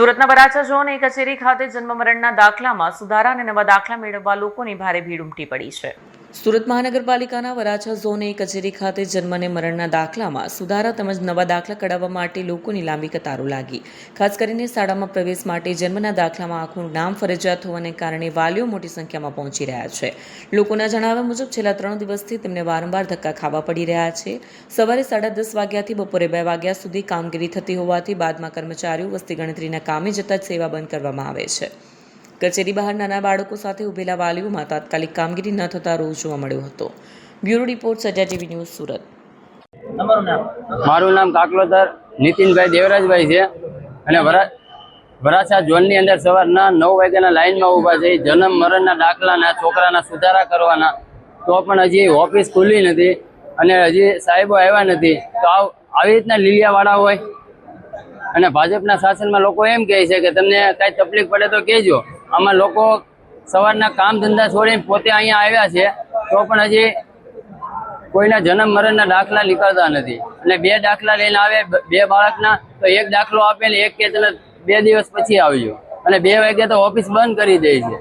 સુરતના વરાછા ઝોન એ કચેરી ખાતે જન્મ મરણના દાખલામાં સુધારા અને નવા દાખલા મેળવવા લોકોની ભારે ભીડ ઉમટી પડી છે. સુરત મહાનગરપાલિકાના વરાછા ઝોન એ કચેરી ખાતે જન્મ અને મરણના દાખલામાં સુધારા તેમજ નવા દાખલા કઢાવવા માટે લોકોની લાંબી કતારો લાગી. ખાસ કરીને શાળામાં પ્રવેશ માટે જન્મના દાખલામાં આખું નામ ફરજિયાત હોવાને કારણે વાલીઓ મોટી સંખ્યામાં પહોંચી રહ્યા છે. લોકોના જણાવ્યા મુજબ છેલ્લા 3 દિવસથી તેમને વારંવાર ધક્કા ખાવા પડી રહ્યા છે. સવારે 10:30 વાગ્યાથી બપોરે 2 વાગ્યા સુધી કામગીરી થતી હોવાથી બાદમાં કર્મચારીઓ વસ્તી ગણતરીના કામે જતા જ સેવા બંધ કરવામાં આવે છે. કચેરી બહાર નાના બાળકો સાથે ઉભેલા વાલીઓમાં તાત્કાલિક કામગીરી ન થતા રોષ જોવા મળ્યો હતો. બ્યુરો રિપોર્ટ સજા ટીવી ન્યૂઝ સુરત. મારું નામ કાકલોતર નીતિનભાઈ દેવરાજભાઈ છે અને વરાછા ઝોનની અંદર સવારના 9 વાગ્યાના લાઈનમાં ઊભા છે. જન્મ મરણના દાખલાના છોકરાના સુધારા કરવાના, તો પણ હજી ઓફિસ ખુલ્લી નથી અને હજી સાહેબો આવ્યા નથી. તો આવી રીતના લીલિયાવાળા હોય અને ભાજપના શાસનમાં લોકો એમ કહે છે કે તમને કાંઈ તકલીફ પડે તો કહેજો. આમાં લોકો સવારના કામ ધંધા છોડીને પોતે અહીંયા આવ્યા છે, તો પણ હજી કોઈના જન્મ મરણના દાખલા નીકળતા નથી. અને 2 દાખલા લઈને આવે 2 બાળકના, તો 1 દાખલો આપે ને 1 કે 2 દિવસ પછી આવજો અને 2 વાગે તો ઓફિસ બંધ કરી દે છે.